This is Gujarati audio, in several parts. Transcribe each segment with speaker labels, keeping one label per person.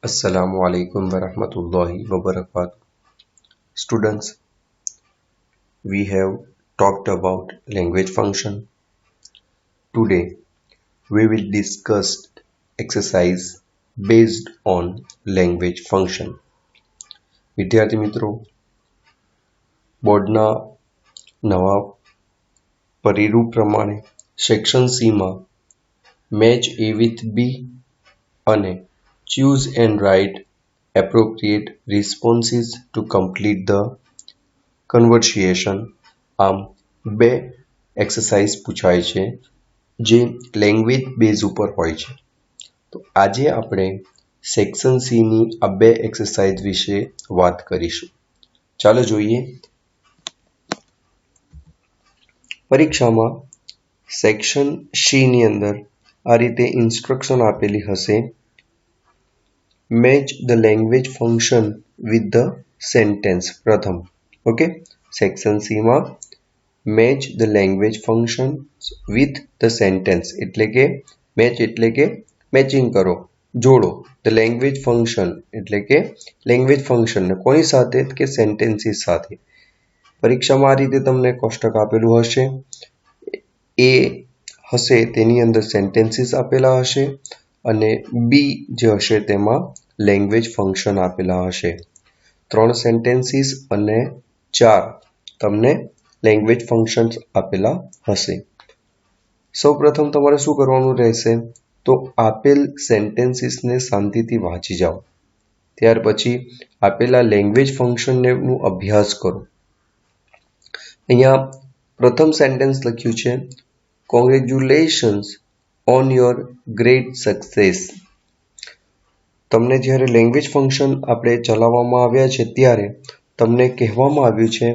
Speaker 1: Assalamu alaikum wa rahmatullahi wa barakatuh. Students, we have talked about language function. Today, we will discuss exercise based on language function. વિદ્યાર્થી મિત્રો, બોર્ડના નવા પરિરૂપ પ્રમાણે સેક્શન સીમાં મેચ A with B અને choose and write appropriate responses to complete the કન્વર્સિએશન આમ બે એક્સરસાઇઝ પૂછાય છે જે લેંગ્વેજ બેઝ ઉપર હોય છે. તો આજે આપણે સેક્શન સીની આ બે એક્સરસાઇઝ વિશે વાત કરીશું. ચાલો જોઈએ. પરીક્ષામાં સેક્શન સીની અંદર આ રીતે ઇન્સ્ટ્રક્શન આપેલી હશે. Match the language function with the sentence. પ્રથમ ઓકે, સેક્શન સીમાં match the language function with the sentence એટલે કે મેચ એટલે કે મેચિંગ કરો, જોડો. ધ લેંગ્વેજ ફંક્શન એટલે કે લેંગ્વેજ ફંક્શનને કોની સાથે કે સેન્ટેન્સીસ સાથે. પરીક્ષામાં આ રીતે તમને કોષ્ટક આપેલું હશે. એ હશે તેની અંદર સેન્ટેન્સીસ આપેલા હશે અને બી જે હશે તેમાં લેંગ્વેજ ફંક્શન આપેલા હશે. 3 સેન્ટેન્સીસ અને 4 તમને લેંગ્વેજ ફંક્શન્સ આપેલા હશે. સૌપ્રથમ તમારે શું કરવાનું રહેશે તો આપેલ સેન્ટેન્સીસને શાંતિથી વાંચી જાઓ. ત્યાર પછી આપેલા લેંગ્વેજ ફંક્શનનો અભ્યાસ કરો. અહીંયા પ્રથમ સેન્ટેન્સ લખ્યું છે congratulations on your great success. તમને જ્યારે લેંગ્વેજ ફંક્શન આપણે ચલાવવામાં આવ્યા છે ત્યારે તમને કહેવામાં આવ્યું છે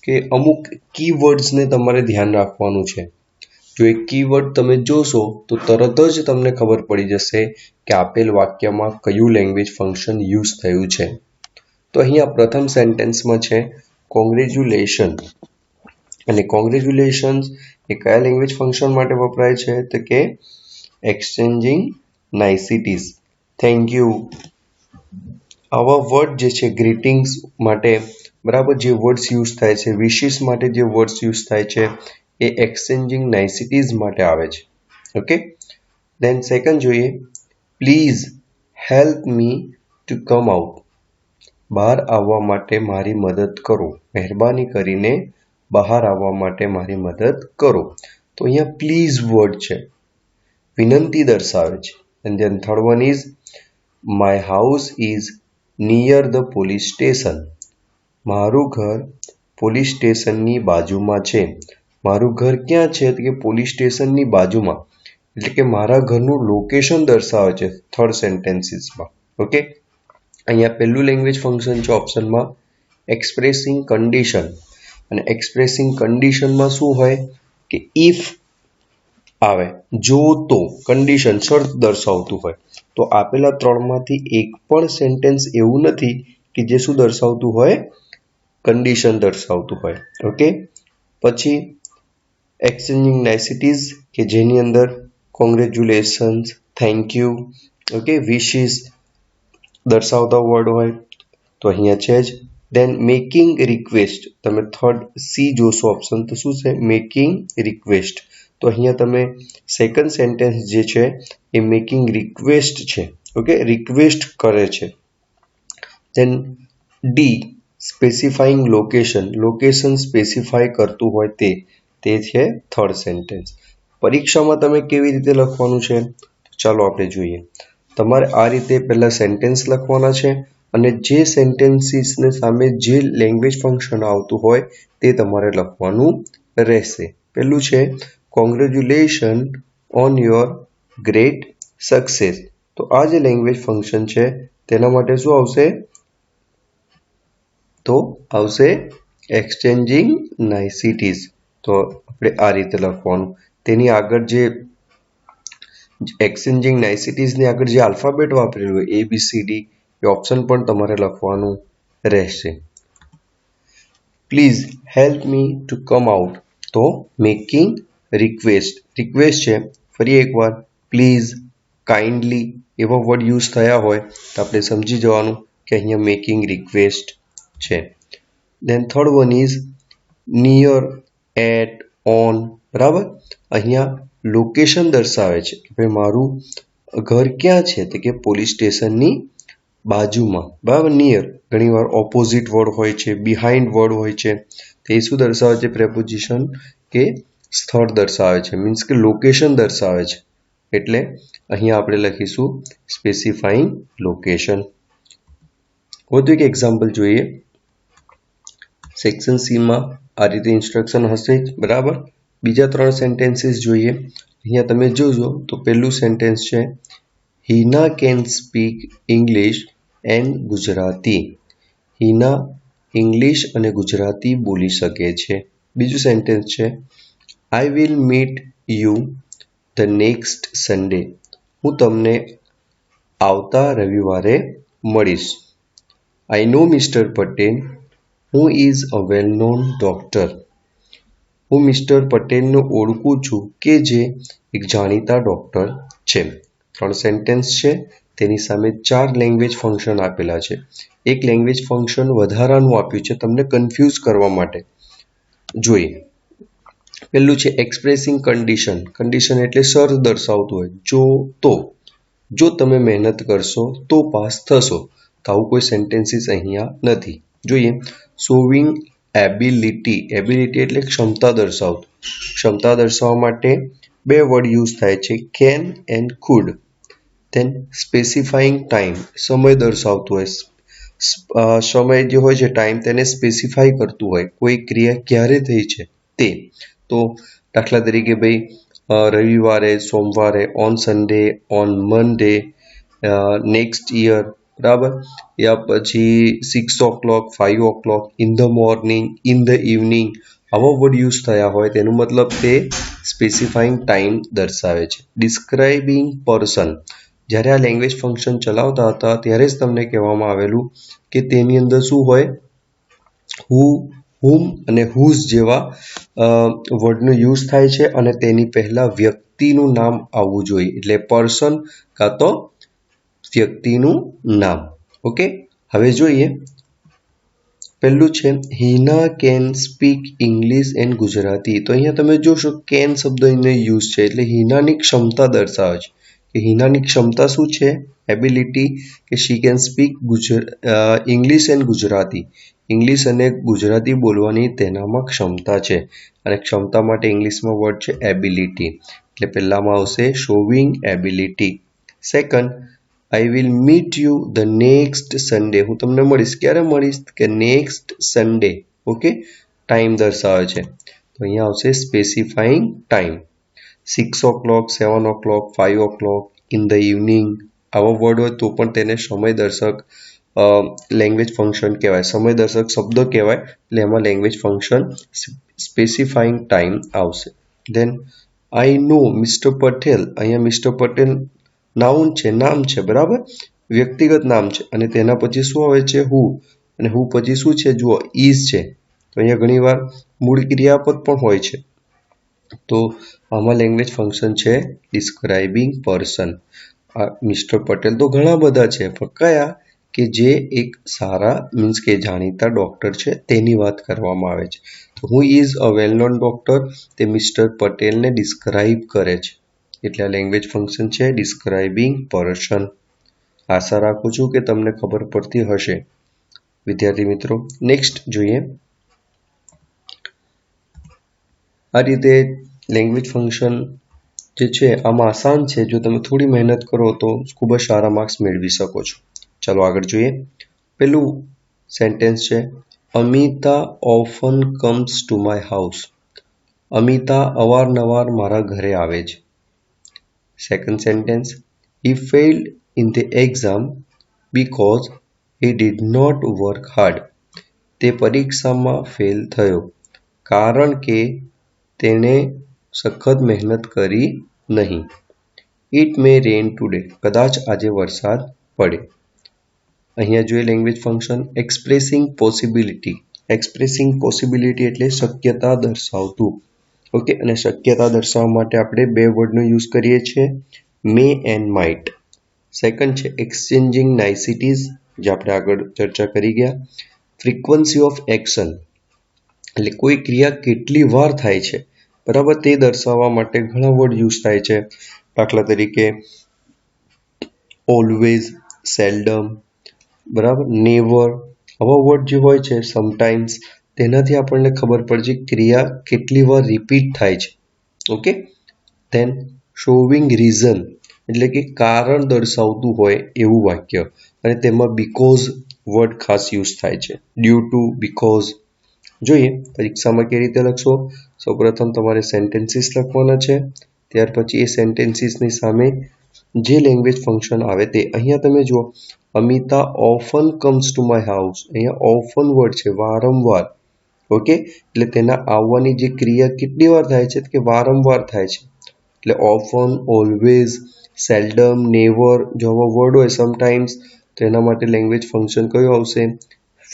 Speaker 1: કે અમુક કીવર્ડ્સને તમારે ધ્યાન રાખવાનું છે. જો એક કીવર્ડ તમે જોશો તો તરત જ તમને ખબર પડી જશે કે આપેલ વાક્યમાં કયું લેંગ્વેજ ફંક્શન યુઝ થયું છે. તો અહીંયા પ્રથમ સેન્ટેન્સમાં છે કોંગ્રેચ્યુલેશન, અને કોંગ્રેચ્યુલેશન્સ એ કયા લેંગ્વેજ ફંક્શન માટે વપરાય છે તો કે એક્સચેન્જિંગ નાઇસિટીઝ, થેન્ક યુ. આવા વર્ડ જે છે ગ્રીટિંગ્સ માટે બરાબર જે વર્ડ્સ યુઝ થાય છે, વિશિસ માટે જે વર્ડ્સ યુઝ થાય છે એ એક્સચેન્જિંગ નાઇસિટીઝ માટે આવે છે. ઓકે, દેન સેકન્ડ જોઈએ please help me to come out. બહાર આવવા માટે મારી મદદ કરો, મહેરબાની કરીને બહાર આવવા માટે મારી મદદ કરો. તો અહીંયા પ્લીઝ વર્ડ છે, વિનંતી દર્શાવે છે. And then third one is my house is near the police station. મારું ઘર પોલીસ સ્ટેશનની બાજુમાં છે. મારું ઘર ક્યાં છે તો કે પોલીસ સ્ટેશનની બાજુમાં, એટલે કે મારા ઘરનું લોકેશન દર્શાવે છે થર્ડ સેન્ટેન્સીસમાં. ઓકે, અહીંયા પહેલું લેંગ્વેજ ફંક્શન છે ઓપ્શનમાં એક્સપ્રેસિંગ કન્ડિશન, અને એક્સપ્રેસિંગ કન્ડિશનમાં શું હોય કે ઇફ આવે, જો તો, કન્ડિશન શરત દર્શાવતું હોય. તો આપેલા ત્રણમાંથી એક પણ સેન્ટેન્સ એવું નથી કે જે શું દર્શાવતું હોય, કન્ડિશન દર્શાવતું હોય. ઓકે, પછી એક્સચેન્જિંગ નાઇસિટીઝ કે જેની અંદર congratulations, thank you, okay, wishes દર્શાવતા વર્ડ હોય તો અહીંયા છે જ. દેન મેકિંગ રિક્વેસ્ટ, તમે થર્ડ સી જોશો ઓપ્શન તો શું છે મેકિંગ રિક્વેસ્ટ. તો અહીંયા તમે સેકન્ડ સેન્ટેન્સ જે છે એ મેકિંગ રિક્વેસ્ટ છે. ઓકે, રિક્વેસ્ટ કરે છે. Then D specifying location, location specify કરતું હોય તે છે થર્ડ સેન્ટેન્સ. પરીક્ષામાં તમે કેવી રીતે લખવાનું છે ચાલો આપણે જોઈએ. તમારે આ રીતે પહેલા સેન્ટેન્સ લખવાના છે અને જે સેન્ટેન્સીસને સામે જે લેંગ્વેજ ફંક્શન આવતું હોય તે તમારે લખવાનું રહેશે. પહેલું છે congratulation on your great success. તો આ જે લેંગ્વેજ ફંક્શન છે તેના માટે શું આવશે તો આવશે એક્સચેન્જિંગ નાઇસિટીઝ. તો આપણે આ રીતે લખવાનું. તેની આગળ જે એક્સચેન્જિંગ નાઇસિટીઝની આગળ જે આલ્ફાબેટ વાપરેલું હોય ABCD એ ઓપ્શન પણ તમારે લખવાનું રહેશે. Please help me to come out, તો મેકિંગ રિક્વેસ્ટ, રિક્વેસ્ટ છે ફરી એકવાર પ્લીઝ, કાઇન્ડલી, એવા વર્ડ યુઝ થયા હોય તો આપણે સમજી જવાનું કે અહીંયા મેકિંગ રિક્વેસ્ટ છે. Then third one is near, at, on. બરાબર, અહીંયા લોકેશન દર્શાવે છે કે ભાઈ મારું ઘર ક્યાં છે, તો કે પોલીસ સ્ટેશનની બાજુમાં. બરાબર, નિયર ઘણીવાર ઓપોઝિટ વર્ડ હોય છે, બિહાઇન્ડ વર્ડ હોય છે, તો એ શું દર્શાવે છે? પ્રેપોઝિશન કે સ્થળ દર્શાવે છે, મીન્સ કે લોકેશન દર્શાવે છે. એટલે અહીંયા આપણે લખીશું સ્પેસિફાઈંગ લોકેશન. વધુ એક એક્ઝામ્પલ જોઈએ. સેક્શન સીમાં આ રીતે ઇન્સ્ટ્રક્શન હશે જ. બરાબર, બીજા 3 સેન્ટેન્સીસ જોઈએ. અહીંયા તમે જોજો તો પહેલું સેન્ટેન્સ છે Hina can speak English and Gujarati. Hina English અને ગુજરાતી બોલી શકે છે. બીજું સેન્ટેન્સ છે I will meet you the next Sunday. હું તમને આવતા રવિવારે મળીશ. I know Mister Patel who is a well known doctor. હું મિસ્ટર પટેલને ઓળખું છું કે જે એક જાણીતા ડોક્ટર છે. 3 સેન્ટેન્સ છે, તેની સામે 4 લેંગ્વેજ ફંક્શન આપેલા છે. એક લેંગ્વેજ ફંક્શન વધારાનું આપ્યું છે તમને કન્ફ્યુઝ કરવા માટે. જોઈએ, પહેલું છે એક્સપ્રેસિંગ કન્ડિશન. કન્ડિશન એટલે શરત દર્શાવતું હોય. જો તમે મહેનત કરશો તો પાસ થશો. તો આવું કોઈ સેન્ટેન્સીસ અહીંયા નથી. જોઈએ, શોવિંગ એબિલિટી. એબિલિટી એટલે ક્ષમતા દર્શાવતું. ક્ષમતા દર્શાવવા માટે 2 વર્ડ યુઝ થાય છે, can and could. Then specifying time, સમય દર્શાવતું હોય. સમય જે હોય છે ટાઈમ, તેને સ્પેસિફાઈ કરતું હોય, કોઈ ક્રિયા ક્યારે થઈ છે તે. તો દાખલા તરીકે ભાઈ રવિવારે, સોમવારે, on Sunday, on Monday, next year. બરાબર, યા પછી 6 o'clock, 5 o'clock, in the morning, in the evening. આવા વર્ડ યુઝ થયા હોય તેનો મતલબ તે સ્પેસિફાઈંગ ટાઈમ દર્શાવે છે. Describing person. જ્યારે આ લેંગ્વેજ ફંક્શન ચલાવતા હતા ત્યારે જ તમને કહેવામાં આવેલું કે તેની અંદર શું હોય, હુ, હુમ અને હુઝ જેવા વર્ડનો યુઝ થાય છે અને તેની પહેલા વ્યક્તિનું નામ આવવું જોઈએ. એટલે પર્સન કાં તો વ્યક્તિનું નામ. ઓકે, હવે જોઈએ, પહેલું છે Hina can speak English and Gujarati. તો અહીંયા તમે જોશો કેન શબ્દ એને યુઝ છે, એટલે હિનાની ક્ષમતા દર્શાવે છે કે હિનાની ક્ષમતા શું છે? એબિલિટી, કે she can speak English and Gujarati. English અને ગુજરાતી બોલવાની તેનામાં ક્ષમતા છે, અને ક્ષમતા માટે ઇંગ્લિશમાં વર્ડ છે એબિલિટી. એટલે પહેલામાં આવશે showing ability. Second, I will meet you the next Sunday. હું તમને મળીશ. ક્યારે મળીશ? કે નેક્સ્ટ સન્ડે. ઓકે, ટાઈમ દર્શાવે છે, તો અહીંયા આવશે specifying time. 6 o'clock, 7 o'clock, 5 o'clock, in the evening. આવા વર્ડ હોય તો પણ તેને સમયદર્શક લેંગ્વેજ ફંક્શન કહેવાય, સમયદર્શક શબ્દ કહેવાય. એટલે એમાં લેંગ્વેજ ફંક્શન સ્પેસિફાઈંગ ટાઈમ આવશે. દેન આઈ નો મિસ્ટર પટેલ. અહીંયા મિસ્ટર પટેલ નાઉન છે, નામ છે. બરાબર, વ્યક્તિગત નામ છે, અને તેના પછી શું આવે છે? હુ. અને હુ પછી શું છે? જુઓ, ઇઝ છે. તો અહીંયા ઘણીવાર મૂળ ક્રિયાપદ પણ હોય છે. તો આમાં લેંગ્વેજ ફંક્શન છે ડિસ્ક્રાઇબિંગ પર્સન. મિસ્ટર પટેલ તો ઘણા બધા છે, પણ કયા? કે જે એક સારા મીન્સ કે જાણીતા ડોક્ટર છે તેની વાત કરવામાં આવે છે. તો હુ is a well known doctor, તે મિસ્ટર પટેલને ડિસ્ક્રાઇબ કરે છે. એટલે આ લેંગ્વેજ ફંક્શન છે ડિસ્ક્રાઇબિંગ પર્સન. આશા રાખું છું કે તમને ખબર પડતી હશે વિદ્યાર્થી મિત્રો. નેક્સ્ટ જોઈએ, આ રીતે લેંગ્વેજ ફંક્શન જે છે આમાં આસાન છે. જો તમે થોડી મહેનત કરો તો ખૂબ જ સારા માર્ક્સ મેળવી શકો છો. ચાલો આગળ જોઈએ. પેલું સેન્ટેન્સ છે Amita often comes to my house. Amita અવારનવાર મારા ઘરે આવે છે. Second sentence, he failed in the exam because he did not work hard. તે પરીક્ષામાં ફેલ થયો કારણ કે તેણે સખત મહેનત કરી નહીં. It may rain today. કદાચ આજે વરસાદ પડે. અહીંયા જોઈએ language function expressing possibility. Expressing possibility એટલે શક્યતા દર્શાવતું. ઓકે, અને શક્યતા દર્શાવવા માટે આપણે 2 વર્ડનો યુઝ કરીએ છીએ, મે એન્ડ માઇટ. સેકન્ડ છે એક્સચેન્જિંગ નાઇસિટીઝ, જે આપણે આગળ ચર્ચા કરી ગયા. ફ્રીક્વન્સી ઓફ એક્શન, એટલે કોઈ ક્રિયા કેટલી વાર થાય છે, બરાબર, તે દર્શાવવા માટે ઘણા વર્ડ યુઝ થાય છે. દાખલા તરીકે ઓલવેઝ, સેલ્ડમ, બરાબર, નેવર, આવા વર્ડ જે હોય છે, સમટાઈમ્સ, તેનાથી આપણને ખબર પડે છે ક્રિયા કેટલી વાર રિપીટ થાય છે. ઓકે. ધેન શોવિંગ રીઝન, એટલે કે કારણ દર્શાવતું હોય એવું વાક્ય, અને તેમાં બીકોઝ વર્ડ ખાસ યુઝ થાય છે. Due to, because. જોઈએ પરીક્ષામાં કેવી રીતે લખશો. સૌપ્રથમ તમારે સેન્ટેન્સીસ લખવાના છે, ત્યાર પછી એ સેન્ટેન્સીસની સામે જે લેંગ્વેજ ફંક્શન આવે તે. અહીંયા તમે જુઓ, Amita often comes to my house, અહીંયા ઓફન વર્ડ છે, વારંવાર. ઓકે, એટલે તેના આવવાની જે ક્રિયા કેટલી વાર થાય છે કે વારંવાર થાય છે. એટલે ઓફન, ઓલવેઝ, સેલ્ડમ, નેવર, જો આવા વર્ડ હોય, સમટાઈમ્સ, તો એના માટે લેંગ્વેજ ફંક્શન કયું આવશે?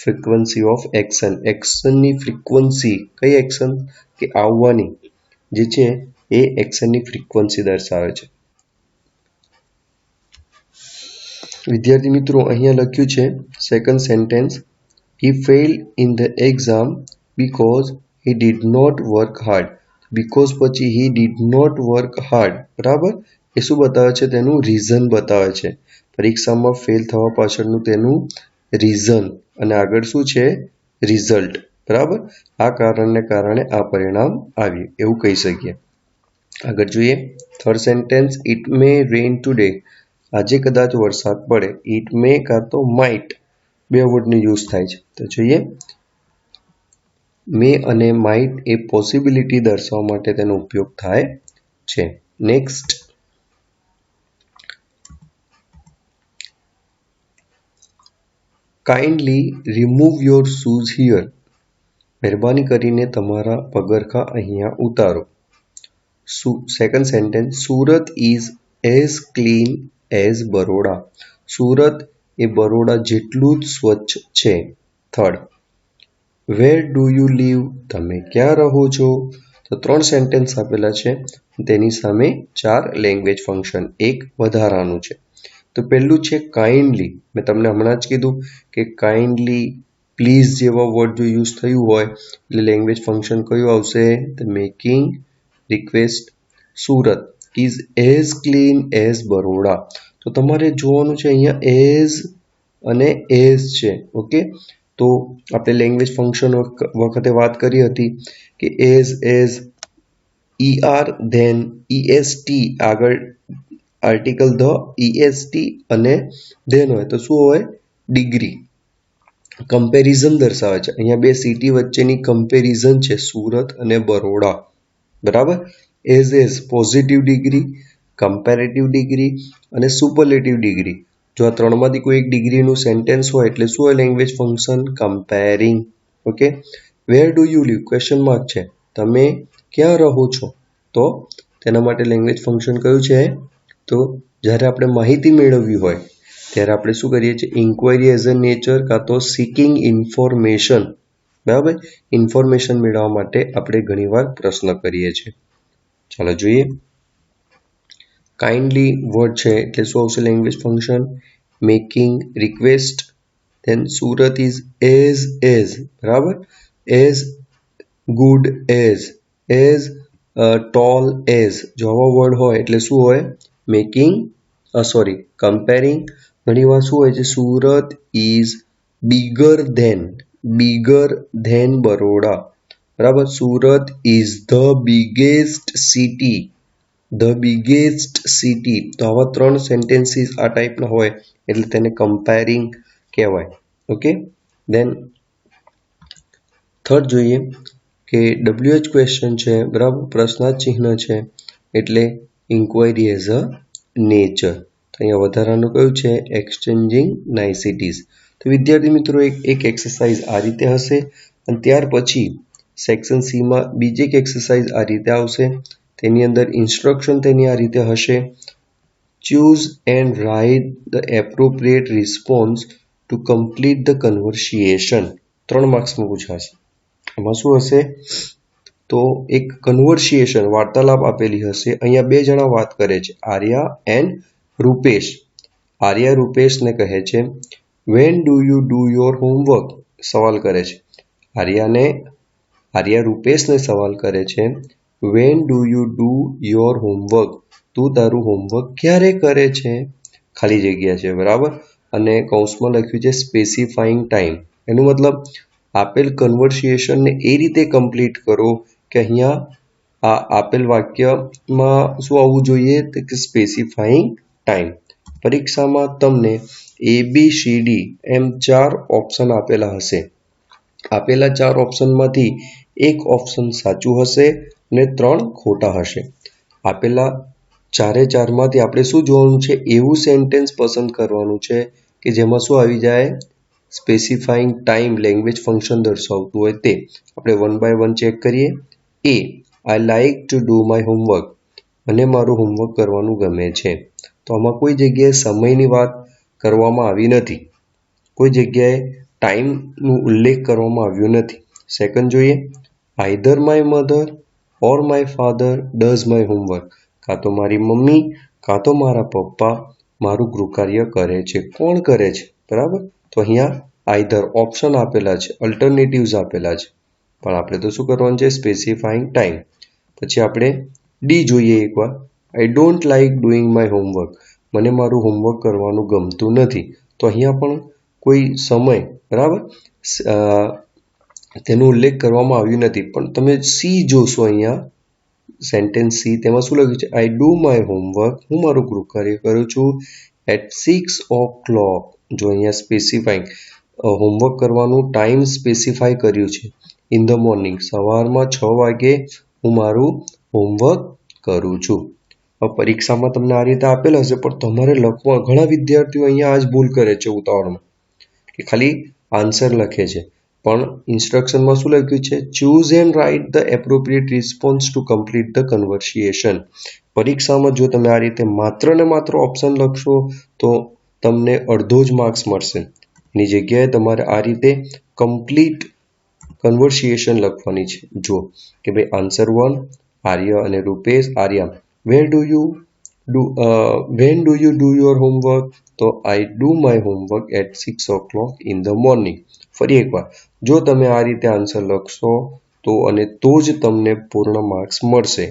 Speaker 1: Frequency of action. એક્શનની ફ્રીક્વન્સી, કઈ એક્શન? કે આવવાની જે છે એ એક્શનની ફ્રીક્વન્સી દર્શાવે છે. વિદ્યાર્થી મિત્રો, અહીંયા લખ્યું છે second sentence, he failed in the exam because he did not work hard. because પછી he did not work hard, બરાબર, એ શું બતાવે છે? તેનું રીઝન બતાવે છે. પરીક્ષામાં ફેલ થવા પાછળનું તેનું રીઝન, અને આગળ શું છે? રિઝલ્ટ. બરાબર, આ કારણને કારણે આ પરિણામ આવ્યું એવું કહી શકીએ. આગળ જોઈએ third sentence, it may rain today, આજે કદાચ વરસાદ પડે. ઇટ મે કાં તો માઇટ, બે વર્ડનો યુઝ થાય છે. તો જોઈએ, મે અને માઇટ એ પોસિબિલિટી દર્શાવવા માટે તેનો ઉપયોગ થાય છે. Next, kindly remove your shoes here, મહેરબાની કરીને તમારા પગરખા અહીંયા ઉતારો. Second sentence, Surat is as clean as Baroda, Surat એ બરોડા જેટલું જ સ્વચ્છ છે. Third, where do you live, તમે ક્યાં રહો છો? તો 3 સેન્ટેન્સ આપેલા છે, તેની સામે 4 લેંગ્વેજ ફંક્શન, એક વધારાનું છે. તો પહેલું છે કાઇન્ડલી. મેં તમને હમણાં જ કીધું કે કાઇન્ડલી, પ્લીઝ જેવા વર્ડ જો યુઝ થયું હોય એટલે લેંગ્વેજ ફંક્શન કયું આવશે? The making request. Surat is as clean as Baroda, તો તમારે જોવાનું છે અહીંયા એઝ અને એઝ છે. ઓકે, તો આપણે લેંગ્વેજ ફંક્શન વખતે વાત કરી હતી કે એઝ ER ધેન EST, આગળ આર્ટિકલ ધ EST અને ધેન હોય તો શું હોય? ડિગ્રી. કમ્પેરિઝન દર્શાવે છે. અહીંયા બે સિટી વચ્ચેની કમ્પેરિઝન છે, સુરત અને બરોડા. બરાબર, as positive degree, comparative degree અને સુપરલેટિવ ડિગ્રી. જો આ ત્રણમાંથી કોઈ એક ડિગ્રીનું સેન્ટેન્સ હોય એટલે શું હોય? Language function comparing. Okay, where do you live, question mark છે, તમે ક્યાં રહો છો? તો તેના માટે લેંગ્વેજ ફંક્શન કયું છે? તો જ્યારે આપણે માહિતી મેળવવી હોય ત્યારે આપણે શું કરીએ છીએ? ઇન્ક્વાયરી એઝ અ નેચર કાં તો સિકિંગ ઇન્ફોર્મેશન. બરાબર, ઇન્ફોર્મેશન મેળવવા માટે આપણે ઘણીવાર પ્રશ્ન કરીએ છીએ. ચાલો જોઈએ, કાઇન્ડલી વર્ડ છે એટલે શું આવશે? Language function making request. Then Surat is as, બરાબર, as good as tall as, જો આવા વર્ડ હોય એટલે શું હોય? Making comparing. ઘણીવાર શું હોય છે? Surat is bigger than Baroda, બરાબર, Surat is the biggest city. તો આવા 3 સેન્ટેન્સીસ આ ટાઈપના હોય એટલે તેને કમ્પેરિંગ કહેવાય. ઓકે, ધેન થર્ડ જોઈએ કે WH ક્વેશ્ચન છે, બરાબર, પ્રશ્નાર્થ ચિહ્ન છે એટલે ઇન્ક્વાયરી એઝ અ નેચર. તો અહીંયા વધારાનું કયું છે? એક્સચેન્જિંગ નાઇસિટીઝ. તો વિદ્યાર્થી મિત્રો, એક એક્સરસાઇઝ આ રીતે હશે, અને ત્યાર પછી સેક્શન સીમાં બીજી એક એક્સરસાઇઝ આ રીતે આવશે. તેની અંદર ઇન્સ્ટ્રક્શન તેની આ રીતે હશે, choose and write the appropriate response to complete the conversation. 3 માર્ક્સમાં પૂછાશે. એમાં શું હશે? તો એક કન્વર્સિએશન, વાર્તાલાપ આપેલી હશે. અહીંયા 2 જણા વાત કરે છે, આર્યા એન્ડ રૂપેશ. આર્યા રૂપેશને કહે છે van do you do your homework, સવાલ કરે છે. આર્યા રૂપેશને સવાલ કરે છે van do you do your homework, તું તારું હોમવર્ક ક્યારે કરે છે? ખાલી જગ્યા છે, બરાબર. અને કૌંસમાં લખ્યું છે સ્પેસિફાઈંગ ટાઈમ. એનું મતલબ આપેલ કન્વર્સિએશનને એ રીતે કમ્પ્લીટ કરો કે અહીંયા આ આપેલ વાક્યમાં શું આવવું જોઈએ કે સ્પેસિફાઈંગ ટાઈમ. પરીક્ષામાં તમને ABCD એમ 4 ઓપ્શન આપેલા હશે. આપેલા 4 ઓપ્શનમાંથી એક ઓપ્શન સાચું હશે અને 3 ખોટા હશે. આપેલા 4માંથી આપણે શું જોવાનું છે? એવું સેન્ટેન્સ પસંદ કરવાનું છે કે જેમાં શું આવી જાય? સ્પેસિફાઈંગ ટાઈમ લેંગ્વેજ ફંક્શન દર્શાવતું હોય તે. આપણે 1 બાય 1 ચેક કરીએ. A, I like to do my homework. મને મારું હોમવર્ક કરવાનું ગમે છે. તો આમાં કોઈ જગ્યાએ સમયની વાત કરવામાં આવી નથી. કોઈ જગ્યાએ ટાઈમનો ઉલ્લેખ કરવામાં આવ્યો નથી. સેકન્ડ જોઈએ, either my mother or my father does my homework. કાં તો મારી મમ્મી કાં તો મારા પપ્પા મારું ગૃહકાર્ય કરે છે. કોણ કરે છે? બરાબર. તો અહીંયા આઈધર ઓપ્શન આપેલા છે, અલ્ટરનેટિવ્સ આપેલા છે, પણ આપણે તો શું કરવાનું છે? Specifying time. પછી આપણે ડી જોઈએ એકવાર. આઈ don't like doing my homework. મને મારું હોમવર્ક કરવાનું ગમતું નથી. તો અહીંયા પણ કોઈ સમય, બરાબર, તેનો ઉલ્લેખ કરવામાં આવ્યો નથી. પણ તમે સી જોશો અહીંયા સેન્ટેન્સ સી, તેમાં શું લખ્યું છે? આઈ ડુ માય હોમવર્ક. હું મારું ગૃહકાર્ય કરું છું એટ 6 o'clock. જો અહીંયા સ્પેસિફાઈંગ હોમવર્ક કરવાનું ટાઈમ સ્પેસિફાઈ કર્યું છે. ઇન ધ મોર્નિંગ, સવારમાં 6 વાગે હું મારું હોમવર્ક કરું છું. હવે પરીક્ષામાં તમને આ રીતે આપેલ હશે, પણ તમારે લખવા, ઘણા વિદ્યાર્થીઓ અહીંયા આ જ ભૂલ કરે છે ઉતાવળમાં, કે ખાલી આન્સર લખે છે. પણ ઇન્સ્ટ્રક્શનમાં શું લખ્યું છે? Choose and write the appropriate response to complete the conversation. પરીક્ષામાં જો તમે આ રીતે માત્ર ને માત્ર ઓપ્શન લખશો તો તમને અડધો જ માર્ક્સ મળશે. એની જગ્યાએ તમારે આ રીતે કમ્પ્લીટ કન્વર્સિએશન લખવાની છે. જો કે ભાઈ આન્સર 1, આર્ય અને Rupesh. Arya, when do you do your homework? તો I do my homework at 6 o'clock in the morning. ફરી એકવાર, જો તમે આ રીતે આન્સર લખશો તો જ તમને પૂર્ણ માર્ક્સ મળશે.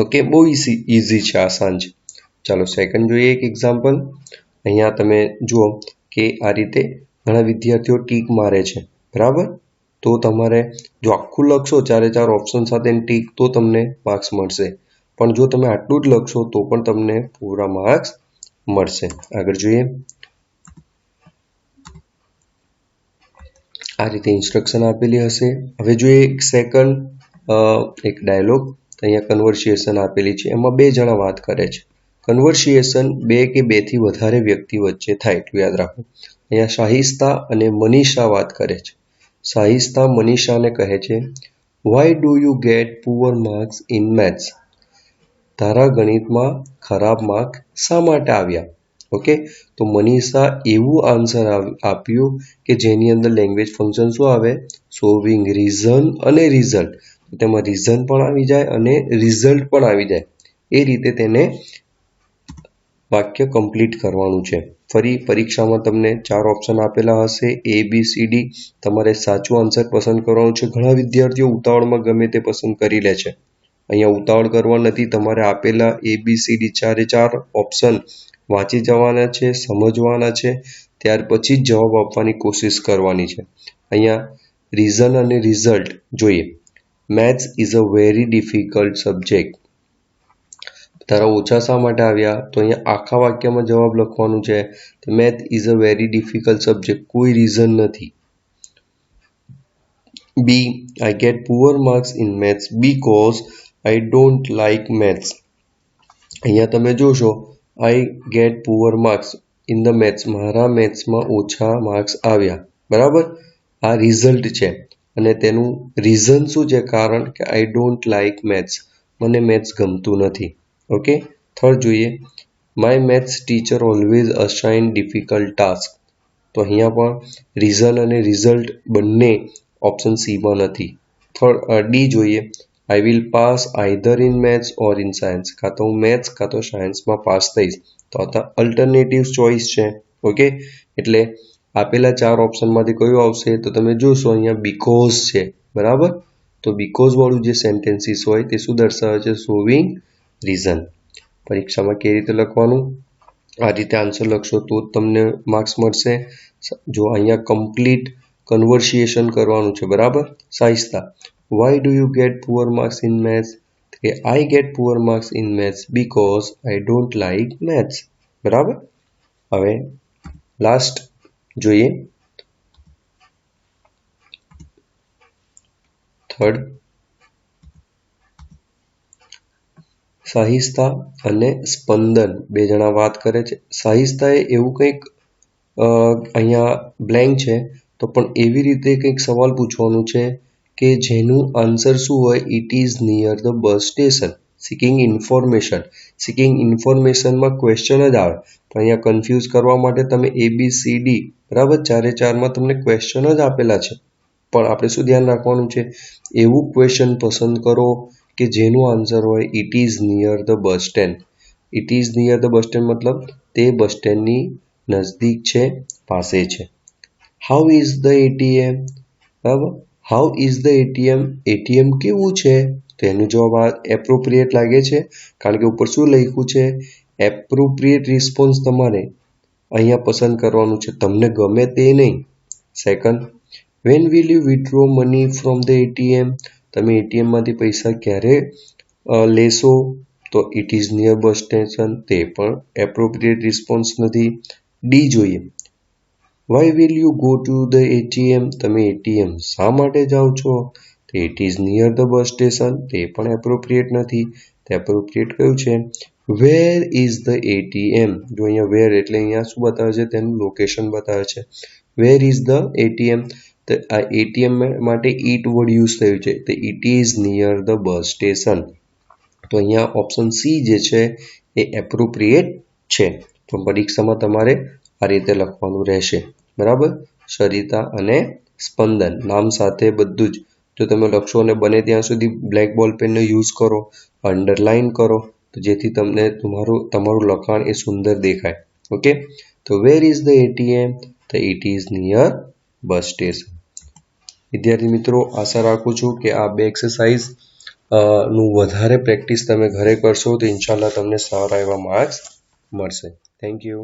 Speaker 1: ઓકે, બહુ ઇઝી છે, આસાન છે. ચાલો સેકન્ડ જોઈએ એક એક્ઝામ્પલ. અહીંયા તમે જુઓ કે આ રીતે ઘણા વિદ્યાર્થીઓ ટીક મારે છે, બરાબર. તો તમારે જો આખું લખશો 4 ઓપ્શન સાથે ટીક, તો તમને માર્ક્સ મળશે. પણ જો તમે આટલું જ લખશો તો પણ તમને પૂરા માર્ક્સ મળશે. આગળ જોઈએ. આ રીતે ઇન્સ્ટ્રક્શન આપેલી હશે. હવે જોઈએ એક સેકન્ડ એક ડાયલોગ. અહીંયા કન્વર્સિએશન આપેલી છે, એમાં 2 જણા વાત કરે છે. કન્વર્સિએશન 2 કે 2 થી વધારે વ્યક્તિ વચ્ચે થાય, એટલું યાદ રાખો. અહીંયા શાહિસ્તા અને મનીષા વાત કરે છે. શાહિસ્તા મનીષાને કહે છે Y do you get poor marks in maths? તારા ગણિતમાં ખરાબ માર્ક શા માટે આવ્યા? ઓકે, તો મનીષા એવું આન્સર આપ્યું કે જેની અંદર લેંગ્વેજ ફંક્શન શું આવે? શોવિંગ રીઝન અને રિઝલ્ટ. તેમાં રીઝન પણ આવી જાય અને રિઝલ્ટ પણ આવી જાય. એ રીતે તેને વાક્ય કમ્પ્લીટ કરવાનું છે. ફરી પરીક્ષામાં તમને 4 ઓપ્શન આપેલા હશે, ABCD. તમારે સાચું આન્સર પસંદ કરવાનું છે. ઘણા વિદ્યાર્થીઓ ઉતાવળમાં ગમે તે પસંદ કરી લે છે. અહીંયા ઉતાવળ કરવા નથી. તમારે આપેલા ABCD 4 ઓપ્શન વાંચી જવાના છે, સમજવાના છે, ત્યાર પછી જ જવાબ આપવાની કોશિશ કરવાની છે. અહીંયા રીઝન અને રિઝલ્ટ જોઈએ. Maths is a very difficult subject. તારા ઓછા શા માટે આવ્યા? તો અહીંયા આખા વાક્યમાં જવાબ લખવાનું છે. Math is a very difficult subject, કોઈ રીઝન નથી. B, I get poor marks in maths because I don't like maths. અહીંયા તમે જોશો I get poor marks in the maths, મારા મેથ્સમાં ઓછા માર્ક્સ આવ્યા, બરાબર. આ રિઝલ્ટ છે અને તેનું રીઝન શું છે? કારણ કે આઈ ડોન્ટ લાઈક મેથ્સ, મને મેથ્સ ગમતું નથી. ઓકે, થર્ડ જોઈએ. My maths teacher always assign difficult task. તો અહીંયા પણ રીઝન અને રિઝલ્ટ બંને ઓપ્શન સીમાં નથી. ડી જોઈએ. I will pass either in maths or in science. કાં તો હું મેથ્સ કાં તો સાયન્સમાં પાસ થઈશ. તો આ અલ્ટરનેટિવ ચોઇસ છે. ઓકે, એટલે આપેલા 4 ઓપ્શનમાંથી કયું આવશે? તો તમે જોશો અહીંયા બીકોઝ છે, બરાબર. તો બીકોઝ વાળું જે સેન્ટેન્સીસ હોય તે શું દર્શાવે છે? Showing reason. પરીક્ષામાં કેવી રીતે લખવાનું? આ રીતે આન્સર લખશો તો જ તમને માર્ક્સ મળશે. જો અહીંયા કમ્પ્લીટ કન્વર્સિએશન કરવાનું છે, બરાબર. Shaista, why do you get poor marks in maths? કે I get poor marks in maths because I don't like maths, બરાબર. હવે લાસ્ટ જોઈએ, થર્ડ. શાહિસ્તા અને સ્પંદન બે જણા વાત કરે છે. શાહિસ્તાએ એવું કંઈક અહીંયા બ્લેન્ક છે, તો પણ એવી રીતે કંઈક સવાલ પૂછવાનું છે કે જેનું આન્સર શું હોય? It is near the bus station. Seeking information. Seeking ઇન્ફોર્મેશનમાં ક્વેશ્ચન જ આવે, તો અહીંયા કન્ફ્યુઝ કરવા માટે તમે ABCD, બરાબર, 4 તમને ક્વેશ્ચન જ આપેલા છે. પણ આપણે શું ધ્યાન રાખવાનું છે? એવું ક્વેશ્ચન પસંદ કરો કે જેનું આન્સર હોય it is near the bus stand. It is near the bus stand મતલબ તે બસ સ્ટેન્ડની નજદીક છે, પાસે છે. How is the ATM? બરાબર, how is the ATM? ATM કેવું છે? તો એનો જવાબ આ એપ્રોપ્રિએટ લાગે છે, કારણ કે ઉપર શું લખ્યું છે? એપ્રોપ્રિએટ રિસ્પોન્સ તમારે અહીંયા પસંદ કરવાનું છે, તમને ગમે તે નહીં. Second, when will you withdraw money from the ATM? તમે ATMમાંથી પૈસા ક્યારે લેશો? તો it is near bus station, તે પણ એપ્રોપ્રિએટ રિસ્પોન્સ નથી. ડી જોઈએ, why will you go to the ATM? તમે ATM શા માટે જાઓ છો? તો it is near the bus station, તે પણ એપ્રોપ્રિએટ નથી. તો એપ્રોપ્રિએટ કયું છે? Where is the ATM? જો અહીંયા વેર એટલે અહીંયા શું બતાવે છે? તેનું લોકેશન બતાવે છે. Where is the ATM? તો આ ATM માટે ઇટ વર્ડ યુઝ થયું છે, તો it is near the bus station. તો અહીંયા ઓપ્શન સી જે છે એ એપ્રોપ્રિએટ છે. તો પરીક્ષામાં તમારે આ રીતે લખવાનું રહેશે, બરાબર. સરિતા અને સ્પંદન નામ સાથે બધું જ જો તમે લખશો અને બને ત્યાં સુધી બ્લેક બોલ પેનનો યુઝ કરો, અંડરલાઇન કરો, તો જેથી તમને તમારું લખાણ એ સુંદર દેખાય. ઓકે, તો વેર ઇઝ ધ ATM? તો it is near bus station. વિદ્યાર્થી મિત્રો, આશા રાખું છું કે આ બે એક્સરસાઇઝ નું વધારે પ્રેક્ટિસ તમે ઘરે કરશો તો ઇન્શાલ્લાહ તમને સારા એવા માર્ક્સ મળશે. Thank you.